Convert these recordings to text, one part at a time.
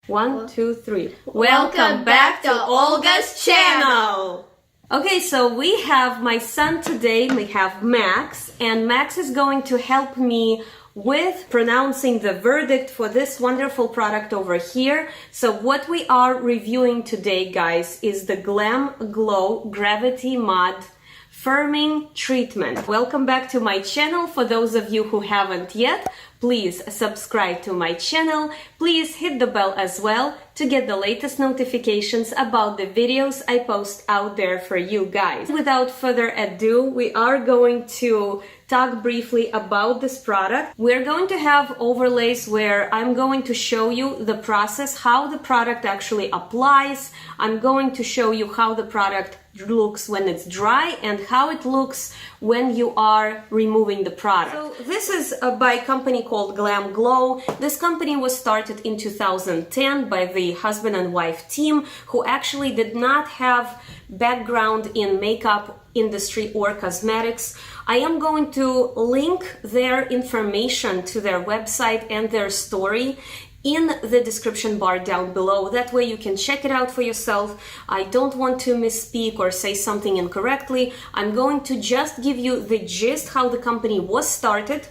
One, two, three. Welcome back to Olga's channel. Okay, so we have my son today, we have Max, and Max is going to help me with pronouncing the verdict for this wonderful product over here. So what we are reviewing today, guys, is the Glamglow Gravity Mud Firming Treatment. Welcome back to my channel. For those of you who haven't yet, please subscribe to my channel. Please hit the bell as well to get the latest notifications about the videos I post out there for you guys. Without further ado, we are going to talk briefly about this product. We're going to have overlays where I'm going to show you the process, how the product actually applies. I'm going to show you how the product looks when it's dry and how it looks when you are removing the product. So this is by a company called Glamglow. This company was started in 2010 by the husband and wife team who actually did not have background in makeup industry or cosmetics. I am going to link their information to their website and their story in the description bar down below. That way you can check it out for yourself. I don't want to misspeak or say something incorrectly. I'm going to just give you the gist how the company was started.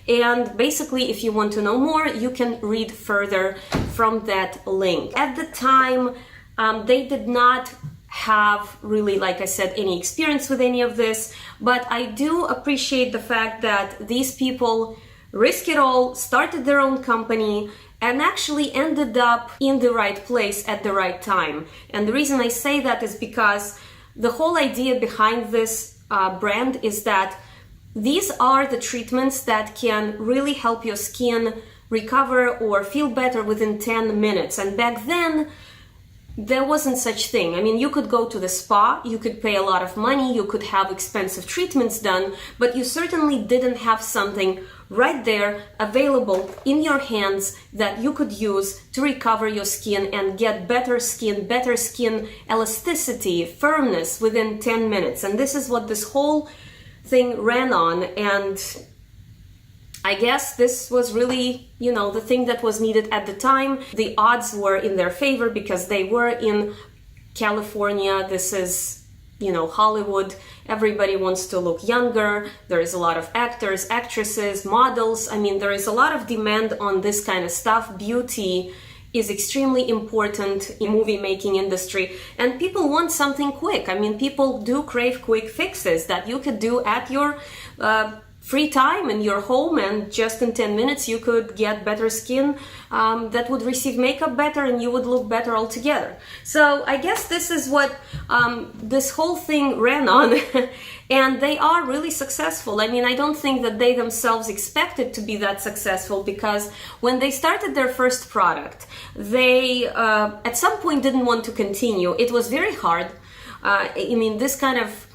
And basically, if you want to know more, you can read further from that link. At the time, they did not have really, like I said, any experience with any of this, but I do appreciate the fact that these people risk it all, started their own company, and actually ended up in the right place at the right time. And the reason I say that is because the whole idea behind this brand is that these are the treatments that can really help your skin recover or feel better within 10 minutes. And back then, there wasn't such thing. I mean, you could go to the spa, you could pay a lot of money, you could have expensive treatments done, but you certainly didn't have something right there available in your hands that you could use to recover your skin and get better skin elasticity, firmness within 10 minutes. And this is what this whole thing ran on, and I guess this was really, you know, the thing that was needed at the time. The odds were in their favor because they were in California. This is, you know, Hollywood. Everybody wants to look younger. There is a lot of actors, actresses, models. I mean, there is a lot of demand on this kind of stuff. Beauty is extremely important in movie making industry, and people want something quick. I mean, people do crave quick fixes that you could do at your free time in your home, and just in 10 minutes you could get better skin that would receive makeup better and you would look better altogether. So I guess this is what this whole thing ran on and they are really successful. I mean, I don't think that they themselves expected to be that successful, because when they started their first product, they at some point didn't want to continue. It was very hard. I mean, this kind of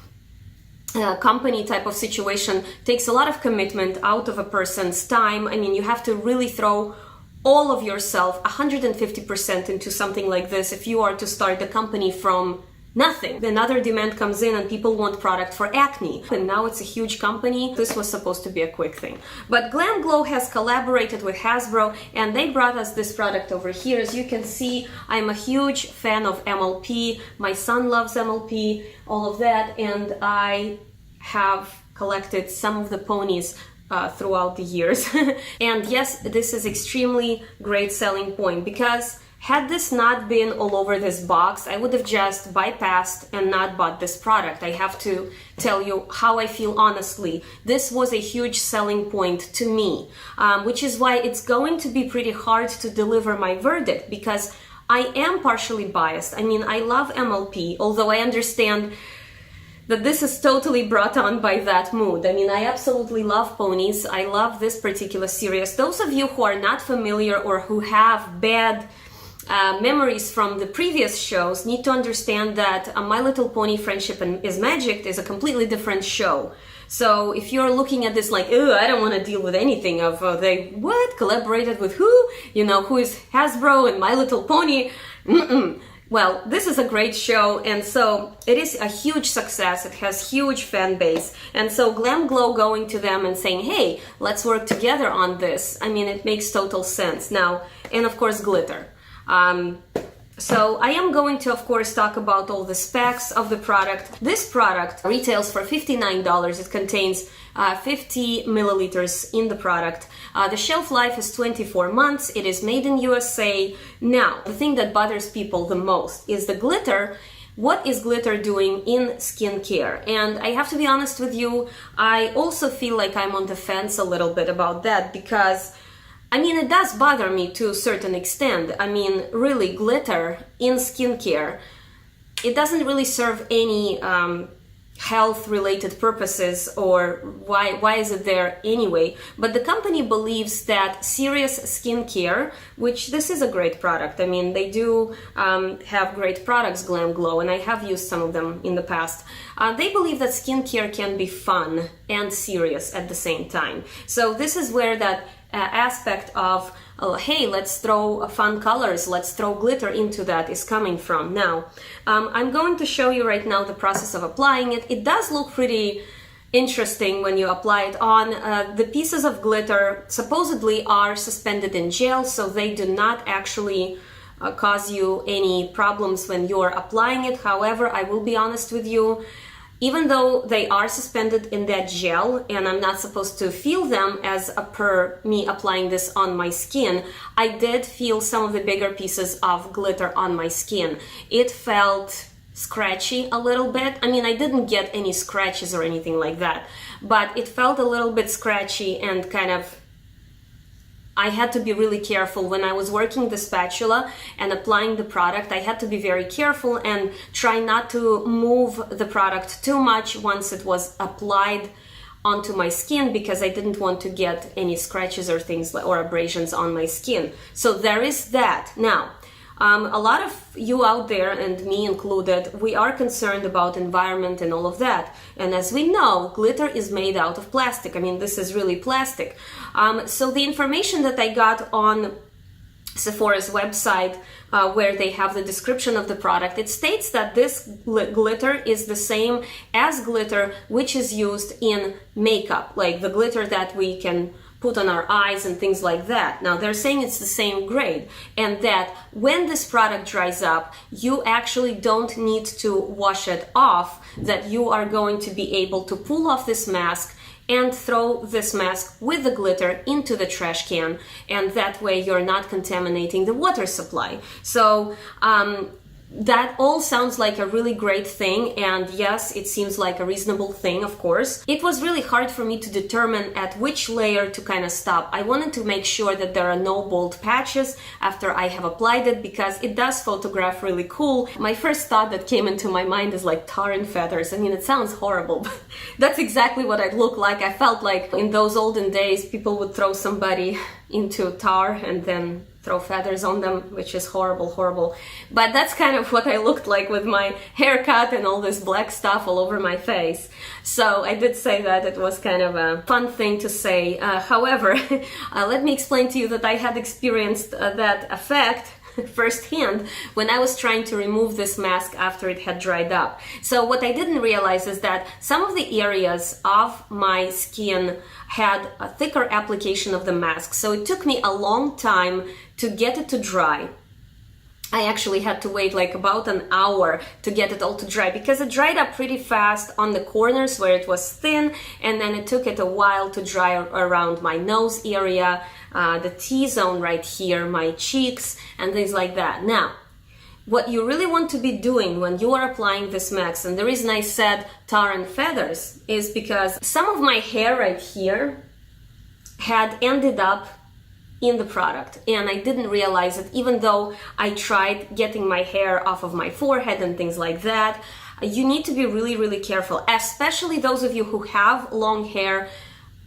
company type of situation takes a lot of commitment out of a person's time. I mean, you have to really throw all of yourself, 150% into something like this if you are to start the company from nothing. Another demand comes in and people want product for acne, and now it's a huge company. This was supposed to be a quick thing. But Glamglow has collaborated with Hasbro and they brought us this product over here. As you can see, I'm a huge fan of MLP. My son loves MLP, all of that, and I have collected some of the ponies throughout the years. And yes, this is extremely great selling point, because had this not been all over this box, I would have just bypassed and not bought this product. I have to tell you how I feel honestly. This was a huge selling point to me, which is why it's going to be pretty hard to deliver my verdict, because I am partially biased. I mean, I love MLP, although I understand that this is totally brought on by that mood. I mean, I absolutely love ponies. I love this particular series. Those of you who are not familiar or who have bad memories from the previous shows need to understand that My Little Pony Friendship is Magic is a completely different show. So if you're looking at this like, oh, I don't want to deal with anything of they what collaborated with who, you know, who is Hasbro and My Little Pony. Well, this is a great show, and so it is a huge success. It has huge fan base, and so Glamglow going to them and saying, hey, let's work together on this, I mean, it makes total sense. Now, and of course glitter. So I am going to, of course, talk about all the specs of the product. This product retails for $59. It contains 50 milliliters in the product. The shelf life is 24 months. It is made in USA. Now, the thing that bothers people the most is the glitter. What is glitter doing in skincare? And I have to be honest with you, I also feel like I'm on the fence a little bit about that because I mean, it does bother me to a certain extent. I mean, really, glitter in skincare, it doesn't really serve any health-related purposes, or why is it there anyway? But the company believes that serious skincare, which this is a great product. I mean, they do have great products, Glamglow, and I have used some of them in the past. They believe that skincare can be fun and serious at the same time. So this is where that aspect of hey, let's throw fun colors, let's throw glitter into that is coming from. Now, I'm going to show you right now the process of applying it. It does look pretty interesting when you apply it on. The pieces of glitter supposedly are suspended in gel, so they do not actually cause you any problems when you're applying it. However, I will be honest with you, even though they are suspended in that gel and I'm not supposed to feel them as per me applying this on my skin, I did feel some of the bigger pieces of glitter on my skin. It felt scratchy a little bit. I mean, I didn't get any scratches or anything like that, but it felt a little bit scratchy and kind of I had to be really careful when I was working the spatula and applying the product. I had to be very careful and try not to move the product too much once it was applied onto my skin because I didn't want to get any scratches or things or abrasions on my skin. So there is that. Now, a lot of you out there, and me included, we are concerned about environment and all of that. And as we know, glitter is made out of plastic. I mean, this is really plastic. So the information that I got on Sephora's website, where they have the description of the product, it states that this glitter is the same as glitter which is used in makeup, like the glitter that we can put on our eyes and things like that. Now they're saying it's the same grade and that when this product dries up, you actually don't need to wash it off, that you are going to be able to pull off this mask and throw this mask with the glitter into the trash can, and that way you're not contaminating the water supply. So that all sounds like a really great thing, and yes, it seems like a reasonable thing, of course. It was really hard for me to determine at which layer to kind of stop. I wanted to make sure that there are no bold patches after I have applied it because it does photograph really cool. My first thought that came into my mind is like tar and feathers. I mean, it sounds horrible, but that's exactly what I look like. I felt like in those olden days, people would throw somebody into tar and then throw feathers on them, which is horrible. But that's kind of what I looked like with my haircut and all this black stuff all over my face. So I did say that it was kind of a fun thing to say. However, let me explain to you that I had experienced that effect firsthand when I was trying to remove this mask after it had dried up. So what I didn't realize is that some of the areas of my skin had a thicker application of the mask. So it took me a long time to get it to dry. I actually had to wait like about an hour to get it all to dry because it dried up pretty fast on the corners where it was thin, and then it took it a while to dry around my nose area, the T-zone right here, my cheeks, and things like that. Now, what you really want to be doing when you are applying this mask, and the reason I said tar and feathers is because some of my hair right here had ended up in the product and I didn't realize it, even though I tried getting my hair off of my forehead and things like that. You need to be really careful, especially those of you who have long hair,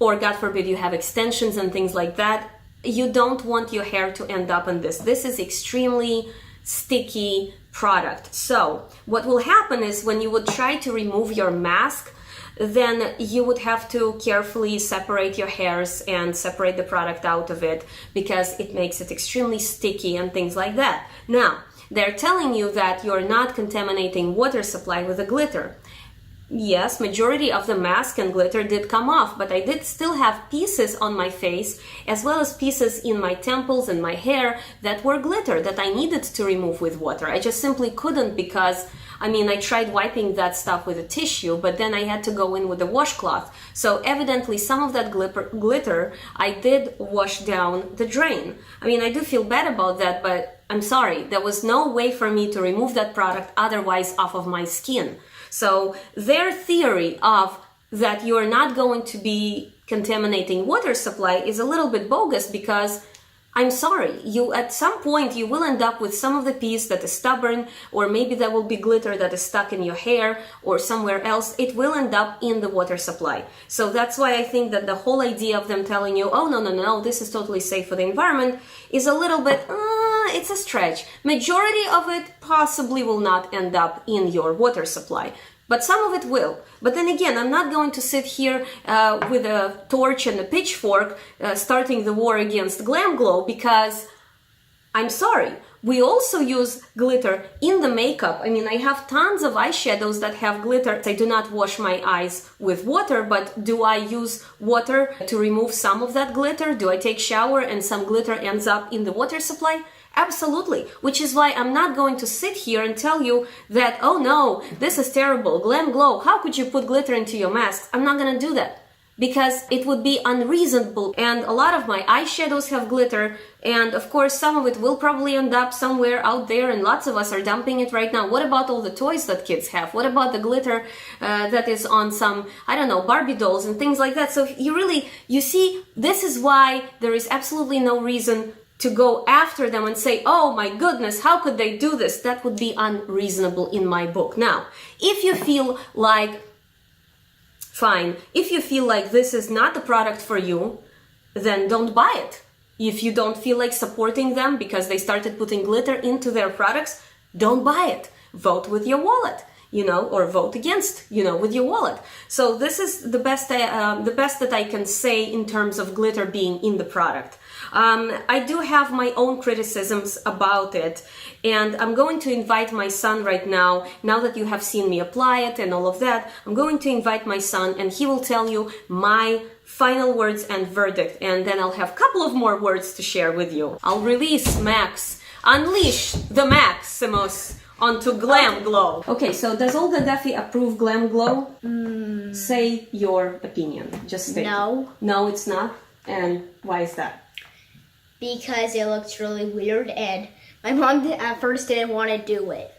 or God forbid you have extensions and things like that. You don't want your hair to end up in this. This is extremely sticky product. So what will happen is when you would try to remove your mask, then you would have to carefully separate your hairs and separate the product out of it because it makes it extremely sticky and things like that. Now, they're telling you that you're not contaminating water supply with the glitter. yes, majority of the mask and glitter did come off, but I did still have pieces on my face, as well as pieces in my temples and my hair that were glitter that I needed to remove with water. I just simply couldn't because, I mean, I tried wiping that stuff with a tissue, but then I had to go in with a washcloth. So evidently some of that glitter I did wash down the drain. I mean, I do feel bad about that, but I'm sorry, there was no way for me to remove that product otherwise off of my skin. So their theory of that you're not going to be contaminating water supply is a little bit bogus, because I'm sorry, you at some point you will end up with some of the piece that is stubborn, or maybe there will be glitter that is stuck in your hair or somewhere else. It will end up in the water supply. So that's why I think that the whole idea of them telling you, oh no, this is totally safe for the environment, is a little bit, it's a stretch. Majority of it possibly will not end up in your water supply, but some of it will. But then again, I'm not going to sit here with a torch and a pitchfork starting the war against Glamglow, because I'm sorry, we also use glitter in the makeup. I mean, I have tons of eyeshadows that have glitter. I do not wash my eyes with water, but do I use water to remove some of that glitter? Do I take shower and some glitter ends up in the water supply? Absolutely, which is why I'm not going to sit here and tell you that, oh no, this is terrible, Glamglow, how could you put glitter into your masks? I'm not going to do that, because it would be unreasonable. And a lot of my eyeshadows have glitter, and of course some of it will probably end up somewhere out there, and lots of us are dumping it right now. What about all the toys that kids have? What about the glitter that is on some, I don't know, Barbie dolls and things like that? So you see, this is why there is absolutely no reason to go after them and say, oh my goodness, how could they do this? That would be unreasonable in my book. Now, if you feel like, fine, if you feel like this is not the product for you, then don't buy it. If you don't feel like supporting them because they started putting glitter into their products, don't buy it. Vote with your wallet, or vote against, with your wallet. So this is the best that I can say in terms of glitter being in the product. I do have my own criticisms about it, and I'm going to invite my son right now that you have seen me apply it and all of that. I'm going to invite my son, and he will tell you my final words and verdict, and then I'll have a couple of more words to share with you. I'll release Max, unleash the Maximus onto Glamglow. Okay, so does Olga Guffey approve Glamglow? Say your opinion. Just say no. No, it's not. And why is that? Because it looks really weird, and my mom at first didn't want to do it.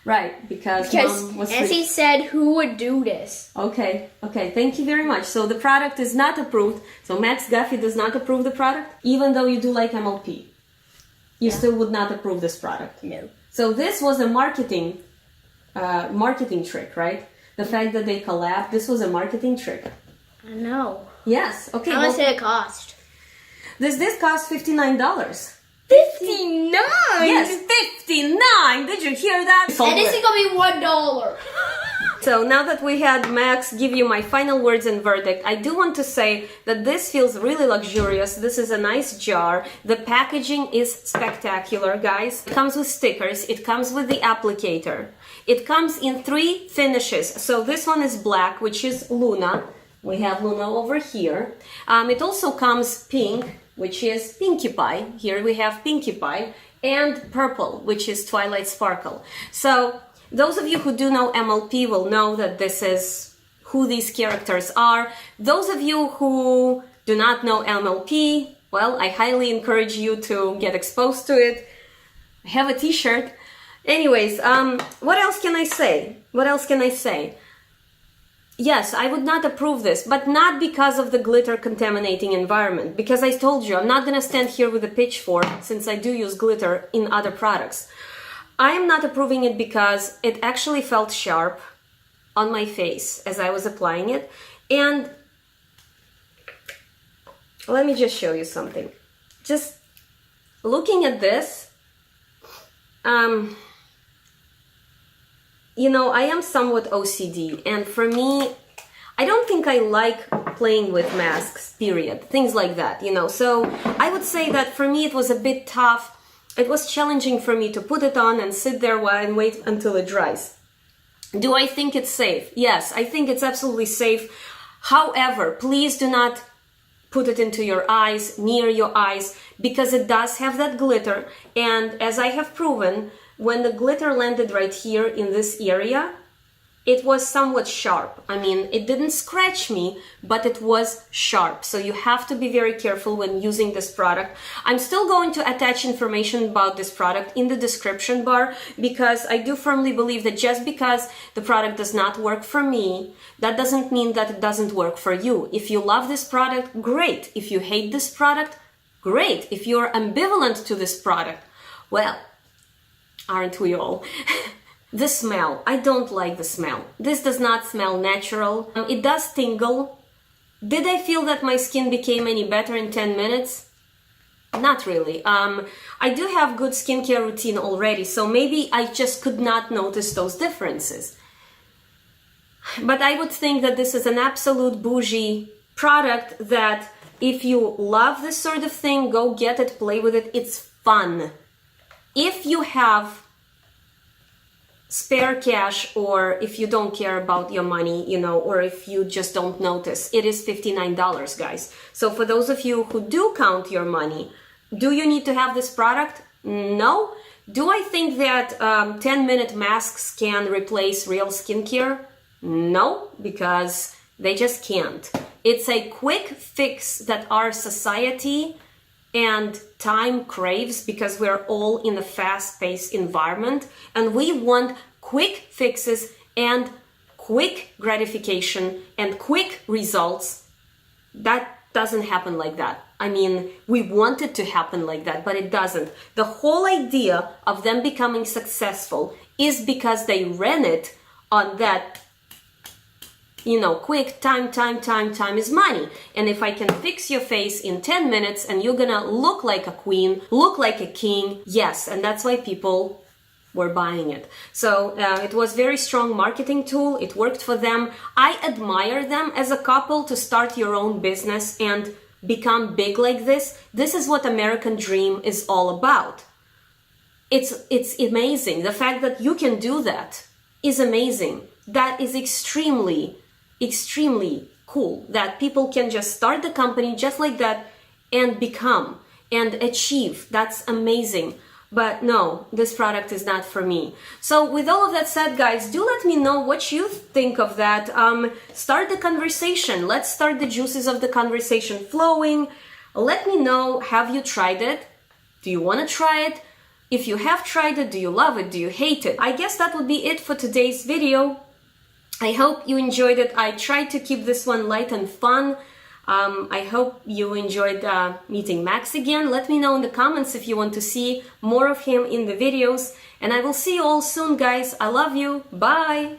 Right, because Mom was Nancy said, who would do this? Okay, thank you very much. So the product is not approved. So Max Guffey does not approve the product, even though you do like MLP. You still would not approve this product. No. So this was a marketing trick, right? The fact that they collabed, this was a marketing trick. I know. Yes, okay. How much did it cost? This cost $59. 59? Yes, 59! Did you hear that? And this is gonna be $1. So now that we had Max give you my final words and verdict, I do want to say that this feels really luxurious. This is a nice jar. The packaging is spectacular, guys. It comes with stickers. It comes with the applicator. It comes in 3 finishes. So this one is black, which is Luna. We have Luna over here. It also comes pink, which is Pinkie Pie. Here we have Pinkie Pie. And purple, which is Twilight Sparkle. So those of you who do know MLP will know that this is who these characters are. Those of you who do not know MLP, well, I highly encourage you to get exposed to it. I have a t-shirt. Anyways, what else can I say? Yes, I would not approve this, but not because of the glitter contaminating environment. Because I told you, I'm not going to stand here with a pitchfork, since I do use glitter in other products. I am not approving it because it actually felt sharp on my face as I was applying it. And let me just show you something. Just looking at this, I am somewhat OCD, and for me, I don't think I like playing with masks, period. Things like that, So I would say that for me it was a bit tough. It was challenging for me to put it on and sit there and wait until it dries. Do I think it's safe? Yes, I think it's absolutely safe. However, please do not put it into your eyes, near your eyes, because it does have that glitter. And as I have proven, when the glitter landed right here in this area, it was somewhat sharp. I mean, it didn't scratch me, but it was sharp. So you have to be very careful when using this product. I'm still going to attach information about this product in the description bar, because I do firmly believe that just because the product does not work for me, that doesn't mean that it doesn't work for you. If you love this product, great. If you hate this product, great. If you're ambivalent to this product, well, aren't we all? The smell. I don't like the smell. This does not smell natural. It does tingle. Did I feel that my skin became any better in 10 minutes? Not really. I do have good skincare routine already, so maybe I just could not notice those differences. But I would think that this is an absolute bougie product that if you love this sort of thing, go get it, play with it. It's fun. If you have spare cash, or if you don't care about your money, you know, or if you just don't notice, it is $59, guys. So for those of you who do count your money, do you need to have this product? No. Do I think that 10-minute masks can replace real skincare? No, because they just can't. It's a quick fix that our society and time craves, because we're all in a fast-paced environment and we want quick fixes and quick gratification and quick results. That doesn't happen like that. I mean, we want it to happen like that, but it doesn't. The whole idea of them becoming successful is because they ran it on that, you know, quick time is money. And if I can fix your face in 10 minutes and you're gonna look like a queen, look like a king, yes, and that's why people were buying it. So it was very strong marketing tool. It worked for them. I admire them as a couple to start your own business and become big like this. This is what American dream is all about. It's amazing. The fact that you can do that is amazing. That is extremely cool, that people can just start the company just like that and become and achieve. That's amazing. But no, this product is not for me. So with all of that said, guys, do let me know what you think of that. Start the conversation. Let's start the juices of the conversation flowing. Let me know, have you tried it? Do you want to try it? If you have tried it, do you love it? Do you hate it? I guess that would be it for today's video. I hope you enjoyed it. I tried to keep this one light and fun. I hope you enjoyed meeting Max again. Let me know in the comments if you want to see more of him in the videos. And I will see you all soon, guys. I love you. Bye!